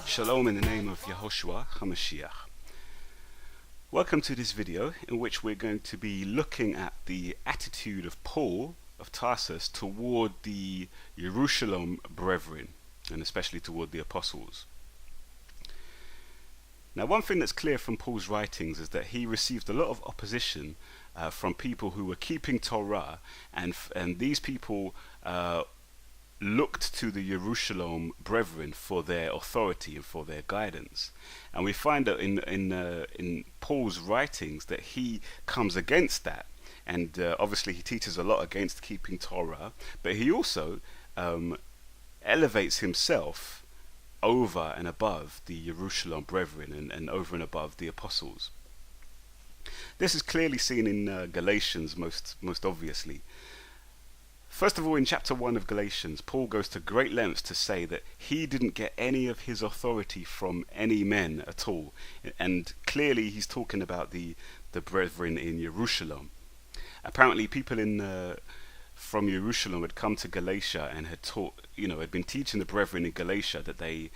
Shalom in the name of Yehoshua HaMashiach. Welcome to this video in which we're going to be looking at the attitude of Paul of Tarsus toward the Jerusalem brethren, and especially toward the apostles. Now, one thing that's clear from Paul's writings is that he received a lot of opposition from people who were keeping Torah, and these people looked to the Jerusalem brethren for their authority and for their guidance. And we find that in Paul's writings that he comes against that, and obviously he teaches a lot against keeping Torah, but he also elevates himself over and above the Jerusalem brethren and over and above the apostles. This is clearly seen in Galatians most obviously. First of all, in chapter 1 of Galatians, Paul goes to great lengths to say that he didn't get any of his authority from any men at all. And clearly he's talking about the brethren in Jerusalem. Apparently people from Jerusalem had come to Galatia and had had been teaching the brethren in Galatia that they,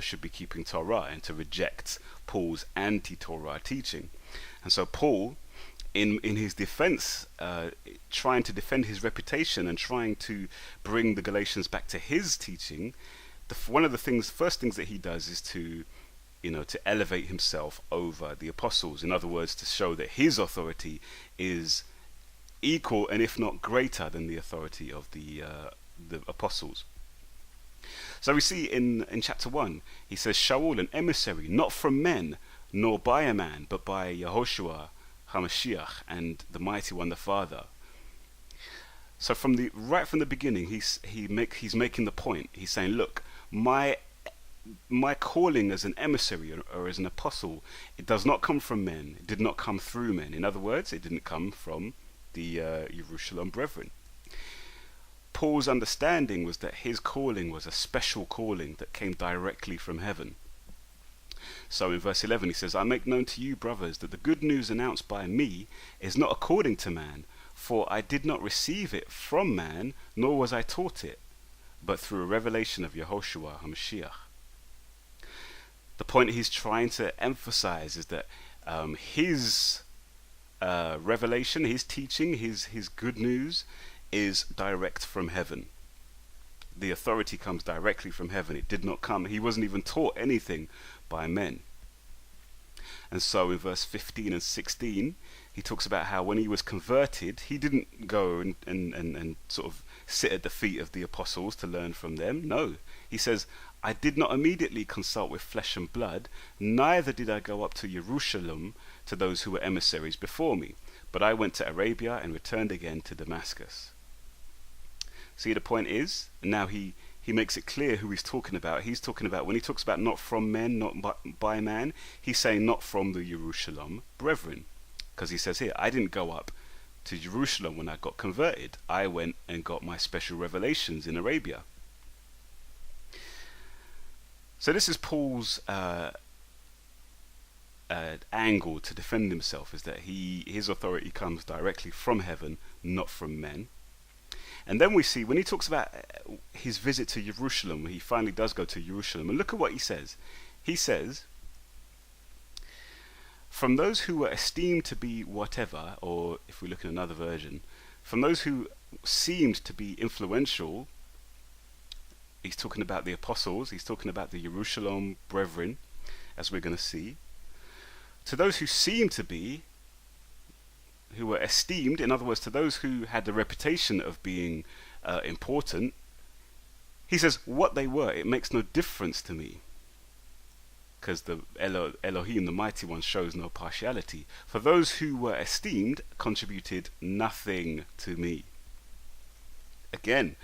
should be keeping Torah and to reject Paul's anti-Torah teaching. And so Paul, in his defense, trying to defend his reputation and trying to bring the Galatians back to his teaching, one of the first things that he does is to elevate himself over the apostles. In other words, to show that his authority is equal and if not greater than the authority of the apostles. So we see in chapter 1, he says, Shaul, an emissary, not from men, nor by a man, but by Yehoshua HaMashiach and the Mighty One, the Father. So right from the beginning, he's making the point. He's saying, look, my calling as an emissary or as an apostle, it does not come from men. It did not come through men. In other words, it didn't come from the Jerusalem brethren. Paul's understanding was that his calling was a special calling that came directly from heaven. So in verse 11 he says, I make known to you, brothers, that the good news announced by me is not according to man, for I did not receive it from man, nor was I taught it, but through a revelation of Yehoshua HaMashiach. The point he's trying to emphasize is that his revelation, his teaching, his good news is direct from heaven. The authority comes directly from heaven. It did not come. He wasn't even taught anything by men. And so in verse 15 and 16, he talks about how when he was converted, he didn't go and sort of sit at the feet of the apostles to learn from them. No, he says, I did not immediately consult with flesh and blood, neither did I go up to Jerusalem to those who were emissaries before me, but I went to Arabia and returned again to Damascus. See, the point is, now he makes it clear who he's talking about. He's talking about, when he talks about not from men, not by man, he's saying not from the Jerusalem brethren. Because he says here, I didn't go up to Jerusalem when I got converted. I went and got my special revelations in Arabia. So this is Paul's angle to defend himself, is that his authority comes directly from heaven, not from men. And then we see, when he talks about his visit to Jerusalem, he finally does go to Jerusalem, and look at what he says. He says, from those who were esteemed to be whatever, or if we look at another version, from those who seemed to be influential, he's talking about the apostles, he's talking about the Jerusalem brethren, as we're going to see. To those who seemed to be, who were esteemed, in other words, to those who had the reputation of being important, he says, what they were, it makes no difference to me. Because the Elohim, the Mighty One, shows no partiality. For those who were esteemed contributed nothing to me. Again,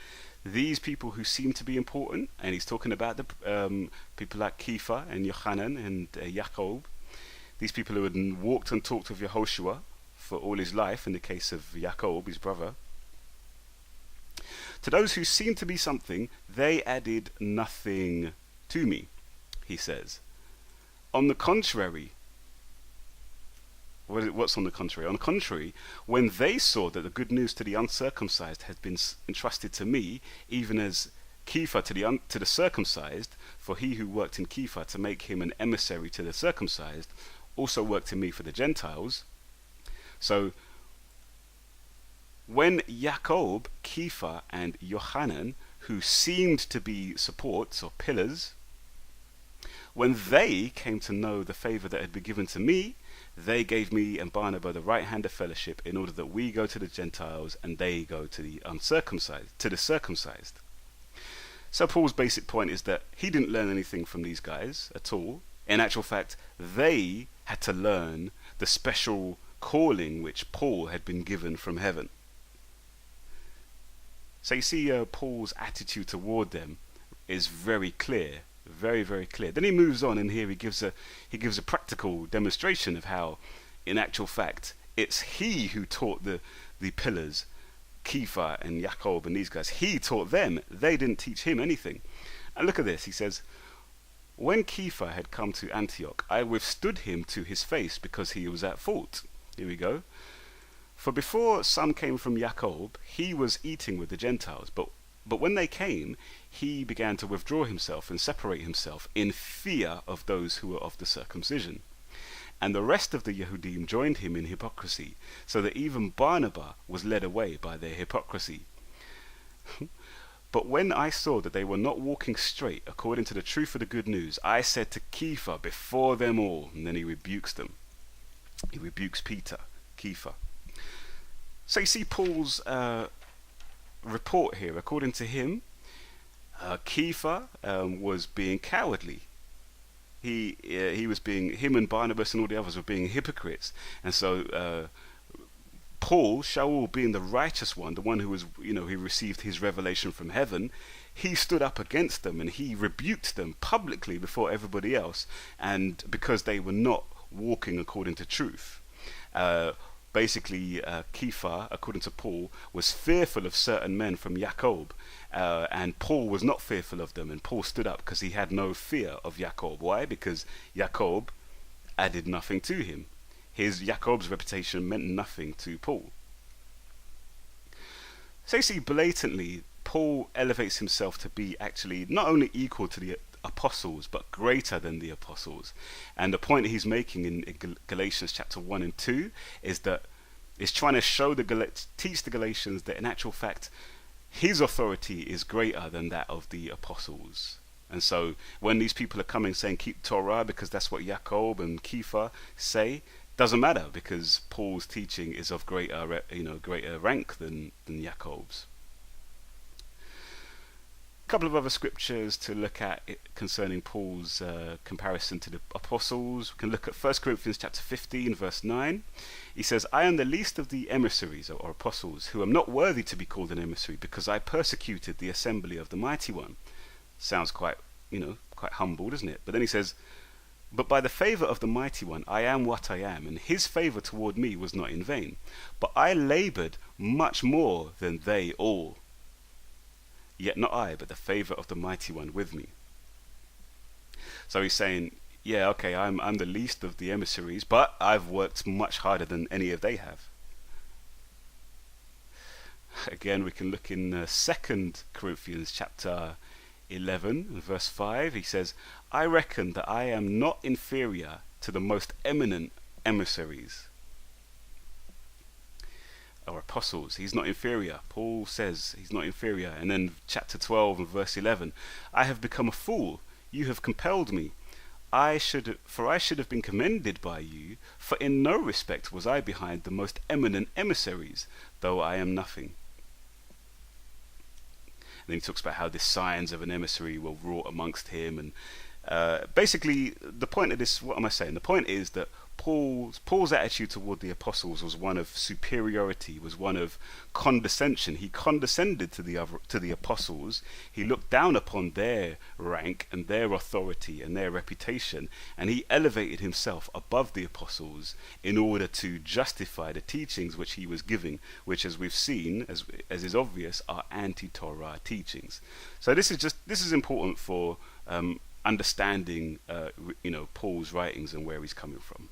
these people who seem to be important, and he's talking about the people like Kepha and Yochanan and Jacob, these people who had walked and talked with Yehoshua for all his life, in the case of Jacob, his brother. To those who seemed to be something, they added nothing to me, he says. On the contrary, what's on the contrary? On the contrary, when they saw that the good news to the uncircumcised had been entrusted to me, even as Kepha to the circumcised, for he who worked in Kepha to make him an emissary to the circumcised also worked in me for the Gentiles. So when Jacob, Kepha, and Yohanan, who seemed to be supports or pillars, when they came to know the favor that had been given to me, they gave me and Barnabas the right hand of fellowship, in order that we go to the Gentiles and they go to the uncircumcised, to the circumcised. So Paul's basic point is that he didn't learn anything from these guys at all. In actual fact, they had to learn the special calling which Paul had been given from heaven. So you see, Paul's attitude toward them is very clear, very, very clear. Then he moves on, and here he gives a practical demonstration of how, in actual fact, it's he who taught the pillars, Kepha and Jacob and these guys. He taught them. They didn't teach him anything. And look at this. He says, when Kepha had come to Antioch, I withstood him to his face because he was at fault. Here we go. For before some came from Jacob, he was eating with the Gentiles. But when they came, he began to withdraw himself and separate himself in fear of those who were of the circumcision. And the rest of the Yehudim joined him in hypocrisy, so that even Barnabas was led away by their hypocrisy. But when I saw that they were not walking straight according to the truth of the good news, I said to Kepha before them all, and then he rebukes them. He rebukes Peter, Kepha. So you see Paul's report here. According to him, Kepha was being cowardly. He was being, him and Barnabas and all the others were being hypocrites. And so Paul, Shaul being the righteous one, the one who was, he received his revelation from heaven, he stood up against them and he rebuked them publicly before everybody else, and because they were not walking according to truth. Basically, Kepha, according to Paul, was fearful of certain men from Jacob, and Paul was not fearful of them, and Paul stood up because he had no fear of Jacob. Why? Because Jacob added nothing to him. Jacob's reputation meant nothing to Paul. So you see, blatantly, Paul elevates himself to be actually not only equal to the apostles, but greater than the apostles. And the point he's making in Galatians chapter 1 and 2 is that he's trying to teach the Galatians that in actual fact his authority is greater than that of the apostles. And so when these people are coming saying keep Torah because that's what Jacob and Kepha say, doesn't matter, because Paul's teaching is of greater rank than Jacob's. A couple of other scriptures to look at concerning Paul's comparison to the apostles. We can look at 1 Corinthians chapter 15 verse 9. He says, I am the least of the emissaries or apostles, who am not worthy to be called an emissary, because I persecuted the assembly of the mighty one. Sounds quite humble, doesn't it? But then he says, but by the favor of the mighty one I am what I am, and his favor toward me was not in vain. But I labored much more than they all. Yet not I, but the favor of the mighty one with me. So he's saying, yeah, okay, I'm the least of the emissaries, but I've worked much harder than any of they have. Again, we can look in 2 Corinthians chapter 11, verse 5. He says, I reckon that I am not inferior to the most eminent emissaries or apostles. He's not inferior. Paul says he's not inferior. And then chapter 12 and verse 11, I have become a fool. You have compelled me. I should have been commended by you, for in no respect was I behind the most eminent emissaries, though I am nothing. And then he talks about how the signs of an emissary were wrought amongst him, and basically the point of this, what am I saying? The point is that Paul's attitude toward the apostles was one of superiority, was one of condescension. He condescended to the apostles. He looked down upon their rank and their authority and their reputation, and he elevated himself above the apostles in order to justify the teachings which he was giving, which, as we've seen, as is obvious, are anti-Torah teachings. So this is important for understanding Paul's writings and where he's coming from.